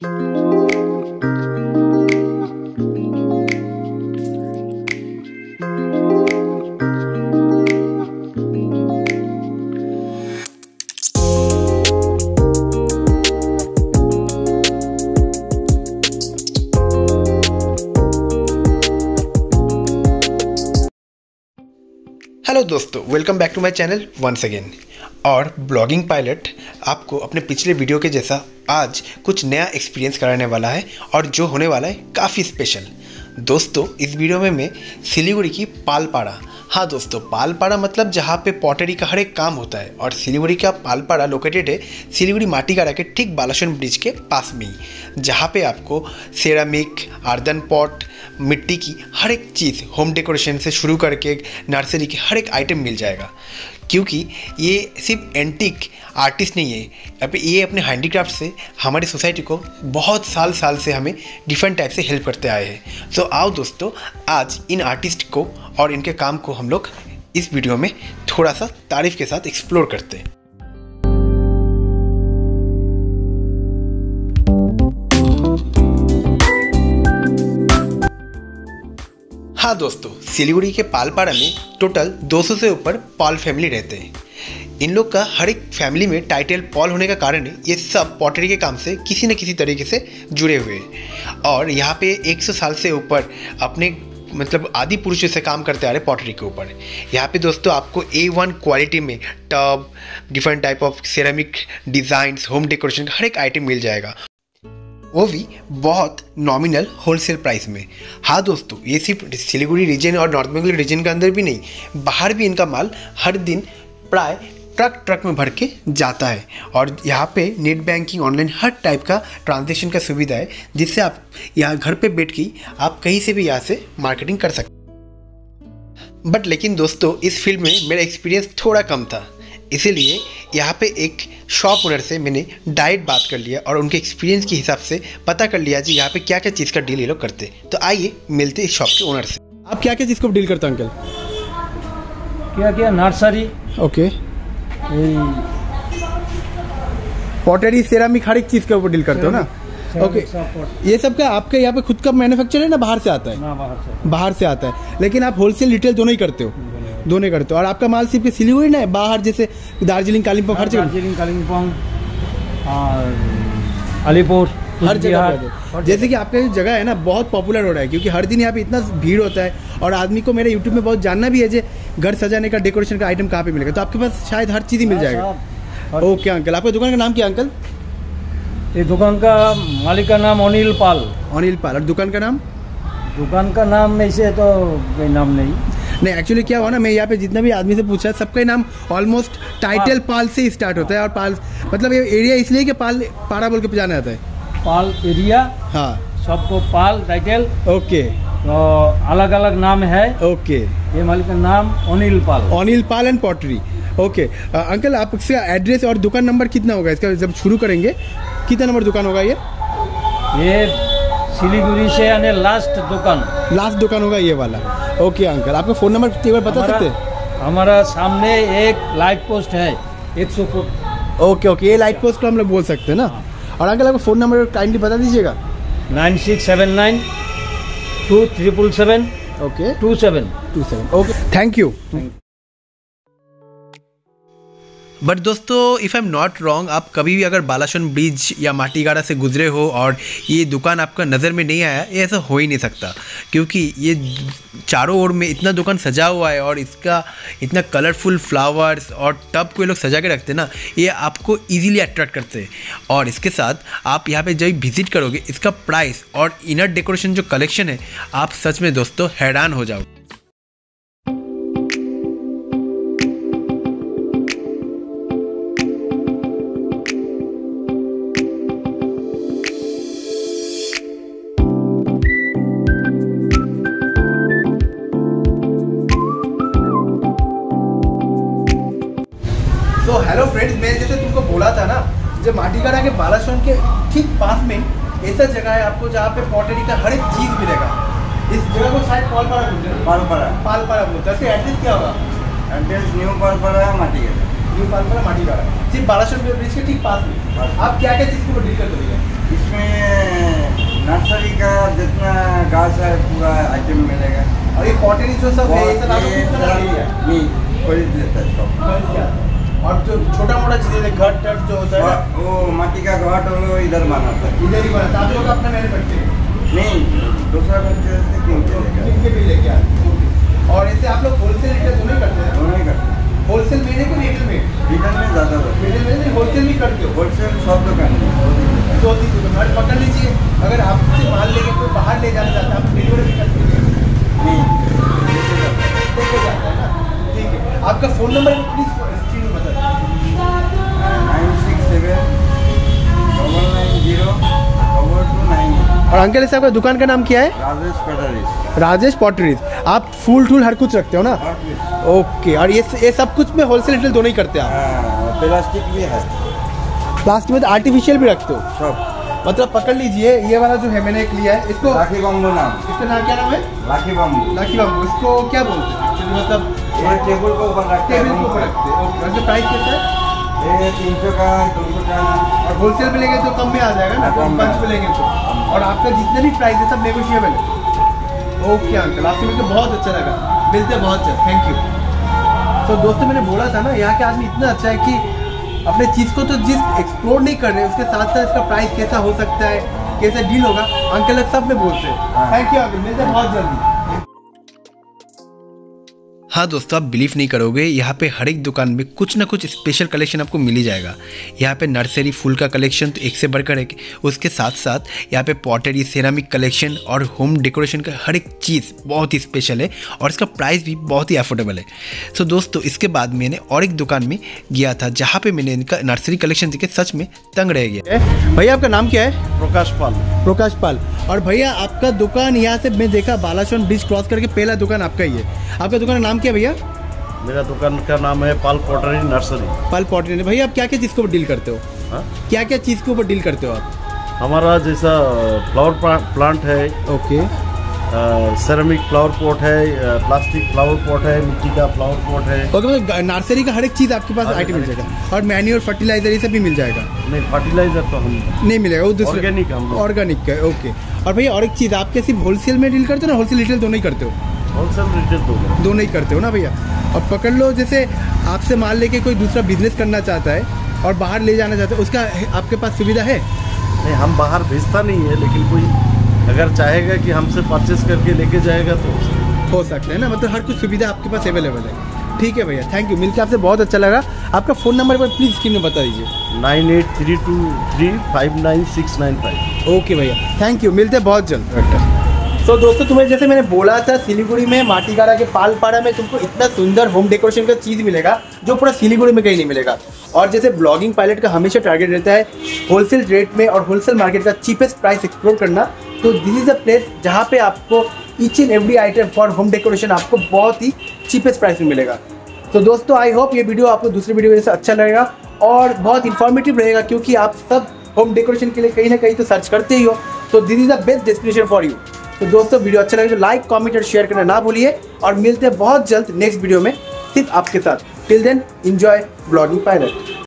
Hello दोस्तों, welcome back to my channel once again. और blogging pilot आपको अपने पिछले वीडियो के जैसा आज कुछ नया एक्सपीरियंस कराने वाला है और जो होने वाला है काफ़ी स्पेशल। दोस्तों, इस वीडियो में मैं सिलीगुड़ी की पालपाड़ा, हाँ दोस्तों, पालपाड़ा मतलब जहाँ पे पॉटरी का हर एक काम होता है, और सिलीगुड़ी का पालपाड़ा लोकेटेड है सिलीगुड़ी माटीगाड़ा के ठीक बालासन ब्रिज के पास में ही, जहाँ पे आपको सेरामिक, आर्दन पॉट, मिट्टी की हर एक चीज़, होम डेकोरेशन से शुरू करके नर्सरी के हर एक आइटम मिल जाएगा। क्योंकि ये सिर्फ एंटीक आर्टिस्ट नहीं है, ये अपने हैंडीक्राफ्ट से हमारी सोसाइटी को बहुत साल से हमें डिफरेंट टाइप से हेल्प करते आए हैं। सो आओ दोस्तों, आज इन आर्टिस्ट को और इनके काम को हम लोग इस वीडियो में थोड़ा सा तारीफ के साथ एक्सप्लोर करते हैं। हाँ दोस्तों, सिलीगुड़ी के पालपाड़ा में टोटल 200 से ऊपर पॉल फैमिली रहते हैं। इन लोग का हर एक फैमिली में टाइटल पॉल होने का कारण है ये सब पॉटरी के काम से किसी न किसी तरीके से जुड़े हुए हैं। और यहाँ पे 100 साल से ऊपर अपने मतलब आदि पुरुषों से काम करते आ रहे पॉटरी के ऊपर। यहाँ पे दोस्तों आपको A1 क्वालिटी में tub, different type of ceramic designs, home decoration का हर एक आइटम मिल जाएगा, वो भी बहुत नॉमिनल होलसेल प्राइस में। हाँ दोस्तों, ये सिर्फ सिलीगुड़ी रीजन और नॉर्थ बंगाल रीजन के अंदर भी नहीं, बाहर भी इनका माल हर दिन प्राय ट्रक में भर के जाता है। और यहाँ पे नेट बैंकिंग, ऑनलाइन हर टाइप का ट्रांजैक्शन का सुविधा है, जिससे आप यहाँ घर पे बैठ के आप कहीं से भी यहाँ से मार्केटिंग कर सकते। बट लेकिन दोस्तों, इस फील्ड में मेरा एक्सपीरियंस थोड़ा कम था, इसीलिए यहाँ पे एक शॉप ओनर से मैंने डायरेक्ट बात कर लिया और उनके एक्सपीरियंस के हिसाब से पता कर लिया जी यहाँ पे क्या क्या चीज़ का डील ये लोग करते। तो आइए मिलते इस शॉप के ओनर से। आप क्या क्या चीज़ को डील करते हैं अंकल? क्या क्या? नर्सरी, ओके, पॉटरी, सेरामिक, हर एक चीज़ के ऊपर डील करते हो ना? ओके, ये सब का आपके यहाँ पे खुद का मैन्युफैक्चर है ना बाहर से आता है? ना, बाहर से आता है, लेकिन आप होलसेल रिटेल दोनों ही करते हो? दोनों करते हो। और आपका माल सिर्फ सिलीगुड़ी ना, बाहर जैसे दार्जिलिंग, कालिम्पोंग, हर जगह? दार्जिलिंग, कालिम्पोंग और अलीपुर, हर जगह। जैसे कि आपका जो जगह है ना बहुत पॉपुलर हो रहा है, क्योंकि हर दिन यहाँ पे इतना भीड़ होता है और आदमी को मेरे यूट्यूब में बहुत जानना भी है जो घर सजाने का, डेकोरेशन का आइटम कहाँ पे मिलेगा। तो आपके पास शायद हर चीज़ ही मिल जाएगा। ओके अंकल, आपका दुकान का नाम क्या अंकल? ये दुकान का मालिक का नाम अनिल पाल। अनिल पाल। और दुकान का नाम? दुकान का नाम में से तो कोई नाम नहीं। एक्चुअली क्या हुआ ना, मैं यहाँ पे जितना भी आदमी से पूछा, सबका नाम ऑलमोस्ट टाइटल पाल से ही स्टार्ट होता है। और पाल मतलब ये एरिया इसलिए कि पाल पाड़ा बोल के जाना जाता है, पाल एरिया। हाँ, सबको पाल टाइटल। ओके, तो अलग अलग नाम है। ओके, ये मालिक का नाम अनिल पाल। अनिल पाल एंड पॉटरी। ओके अंकल, आपका एड्रेस और दुकान नंबर कितना होगा इसका? जब शुरू करेंगे कितना नंबर दुकान होगा ये सिलीगुड़ी से आने लास्ट दुकान होगा ये वाला। ओके अंकल, आपका फ़ोन नंबर एक बार बता सकते हैं? हमारा सामने एक लाइट पोस्ट है 100 फुट। ओके, ये लाइट पोस्ट को हम लोग बोल सकते हैं ना। और अंकल आपका फ़ोन नंबर काइंडली बता दीजिएगा। 9679 2777 okay 27। Okay, thank you. But दोस्तों, if I am not wrong, आप कभी भी अगर बालासन ब्रिज या माटीगाड़ा से गुजरे हो और ये दुकान आपका नज़र में नहीं आया, ये ऐसा हो ही नहीं सकता, क्योंकि ये चारों ओर में इतना दुकान सजा हुआ है और इसका इतना कलरफुल फ्लावर्स और टब को ये लोग सजा के रखते हैं ना, ये आपको इजीली अट्रैक्ट करते हैं। और इसके साथ आप यहाँ पे जब विजिट करोगे, इसका प्राइस और इनर डेकोरेशन जो कलेक्शन है, आप सच में दोस्तों हैरान हो जाओगे। तो हेलो फ्रेंड्स, मैं जैसे तुमको बोला था ना, जब माटीगाड़ा के बालासन के ठीक पास में ऐसा जगह है आपको जहाँ पे पॉटरी का हर एक चीज़ मिलेगा। इस जगह को शायद पालपाड़ा बोलते हैं। पालपाड़ा बोलते हैं। एड्रेस क्या होगा? Address new Palpara Matigara. सिर्फ बालासन ब्रिज के ठीक पास में। आप क्या क्या चीज़ को डील कर दोगे? इसमें नर्सरी का जितना घास है पूरा आइटम मिलेगा। और ये पॉटरी जो सब है ये सब आप खुद बना रही है? नहीं, खरीद लेता है सब। और जो छोटा मोटा चीजें घट टट जो होता है वो माटी का घाट वो इधर बनाता है। इधर ही बनाता है। आप लोग अपना मैंने करते हैं? नहीं, दूसरा करते से किन के लेगा। किनके भी लेके आते हैं। और ऐसे आप लोग होलसेल रिटेल दोनों ही करते हैं? दोनों ही करते हैं। होलसेल में कि रिटेल में? रिटेल में ज़्यादा होता है। रिटेल में नहीं, होलसेल भी करते हो? होलसेल सब दुकान में दो तीन दुकान पकड़ लीजिए। अगर आपसे माल लेके कोई बाहर ले जाना चाहता है आप डिलीवरी भी करते हैं? नहीं, लेके जाता है ना। ठीक है, आपका फ़ोन नंबर प्लीज़ स्क्रीन में बता दीजिए। 967-990-298। और अंकल ऐसे आपका दुकान का नाम क्या है? राजेश पटरीज। राजेश पॉटरीज। आप फूल टूल हर कुछ रखते हो ना? ओके। और ये सब कुछ में होलसेल रिटेल दोनों ही करते हैं आप? प्लास्टिक भी है। प्लास्टिक में तो आर्टिफिशियल भी रखते हो? सब। मतलब पकड़ लीजिए, ये वाला जो है मैंने एक लिया है, इसको लाठी बम्बू नाम। इसका नाम क्या नाम है? लाठी बम्बू। लाठी बाबू। इसको क्या बोलते हैं एक्चुअली? मतलब ये टेबल के ऊपर रखते हैं। टेबल के ऊपर रखते हैं। ओके। इसका प्राइस कैसा है? ये 300 का, 200 का। और होलसेल में लेंगे तो कम में आ जाएगा ना? कम में। बंच में लेंगे तो। और आपका जितने भी प्राइस है सब नेगोशिएबल है? ओके अंकल, आपसे मिलकर बहुत अच्छा लगा। मिलते हैं बहुत जल्द। Thank you. तो दोस्तों मैंने बोला था ना, यहाँ के आदमी इतना अच्छा है कि अपने चीज़ को तो जिस एक्सप्लोर नहीं कर रहे उसके साथ साथ इसका प्राइस कैसा हो सकता है, कैसा डील होगा, अंकल लोग सब में बोलते हैं। थैंक यू अंकल, मिलते हैं बहुत जल्दी। हाँ दोस्तों, आप बिलीव नहीं करोगे, यहाँ पे हर एक दुकान में कुछ ना कुछ स्पेशल कलेक्शन आपको मिल ही जाएगा। यहाँ पे नर्सरी फूल का कलेक्शन तो एक से बढ़कर एक, उसके साथ साथ यहाँ पे पॉटरी, सेरामिक कलेक्शन और होम डेकोरेशन का हर एक चीज़ बहुत ही स्पेशल है और इसका प्राइस भी बहुत ही अफोर्डेबल है। सो दोस्तों, इसके बाद मैंने और एक दुकान में गया था जहाँ पर मैंने इनका नर्सरी कलेक्शन देख के सच में तंग रह गया। भैया आपका नाम क्या है? प्रकाश पाल। प्रकाश पाल। और भैया आपका दुकान यहाँ से मैं देखा बालाश्वन ब्रिज क्रॉस करके पहला दुकान आपका ही है। आपका दुकान का नाम क्या है भैया? मेरा दुकान का नाम है पाल पॉटरी नर्सरी। पाल पॉटरी। भैया आप क्या क्या चीज़ के ऊपर डील करते हो? हाँ? क्या क्या चीज़ के ऊपर डील करते हो आप? हमारा जैसा फ्लावर प्लांट है, ओके। सेरामिक फ्लावर पॉट है, प्लास्टिक फ्लावर पॉट है, मिट्टी का फ्लावर पॉट है। मतलब नर्सरी का हर एक चीज़ आपके पास आइटम मिल जाएगा? और मैन्योर, फर्टिलाइजर ये सब भी मिल जाएगा? नहीं, फर्टिलाइजर तो हम नहीं मिलेगा, वो दूसरे ऑर्गेनिक हम ऑर्गेनिक का। ओके। और भैया और एक चीज़, आप क्या सिर्फ होलसेल में डील करते हो ना, होलसेल रिटेल दोनों ही करते हो? होलसेल रिटेल दोनों ही करते हो ना भैया? और पकड़ लो, जैसे आपसे माल लेके कोई दूसरा बिजनेस करना चाहता है और बाहर ले जाना चाहता है, उसका आपके पास सुविधा है? नहीं, हम बाहर भेजता नहीं है, लेकिन कोई अगर चाहेगा कि हमसे परचेस करके लेके जाएगा तो हो सकता है ना? मतलब हर कुछ सुविधा आपके पास अवेलेबल है। ठीक है भैया, थैंक यू। मिलकर आपसे बहुत अच्छा लगा। आपका फ़ोन नंबर पर प्लीज़ स्क्रीन में बता दीजिए। 9832359695। ओके भैया, थैंक यू। मिलते हैं बहुत जल्द। तो दोस्तों, तुम्हें जैसे मैंने बोला था, सिलीगुड़ी में माटीगाड़ा के पालपाड़ा में तुमको इतना सुंदर होम डेकोरेशन का चीज़ मिलेगा जो पूरा सिलीगुड़ी में कहीं नहीं मिलेगा। और जैसे ब्लॉगिंग पायलट का हमेशा टारगेट रहता है होलसेल रेट में और होलसेल मार्केट का चीपेस्ट प्राइस एक्सप्लोर करना, तो दिस इज़ अ प्लेस जहाँ पे आपको each and every item for home decoration आपको बहुत ही चीपेस्ट प्राइस में मिलेगा। तो दोस्तों, आई होप ये वीडियो आपको दूसरी वीडियो जैसे अच्छा लगेगा और बहुत इन्फॉर्मेटिव रहेगा, क्योंकि आप सब होम डेकोरेशन के लिए कहीं ना कहीं तो सर्च करते ही हो। तो this is the best destination for you. तो दोस्तों, वीडियो अच्छा लगे तो लाइक, कमेंट और शेयर करना ना भूलिए और मिलते हैं बहुत जल्द नेक्स्ट वीडियो में सिर्फ आपके साथ। Till then, enjoy blogging pilot.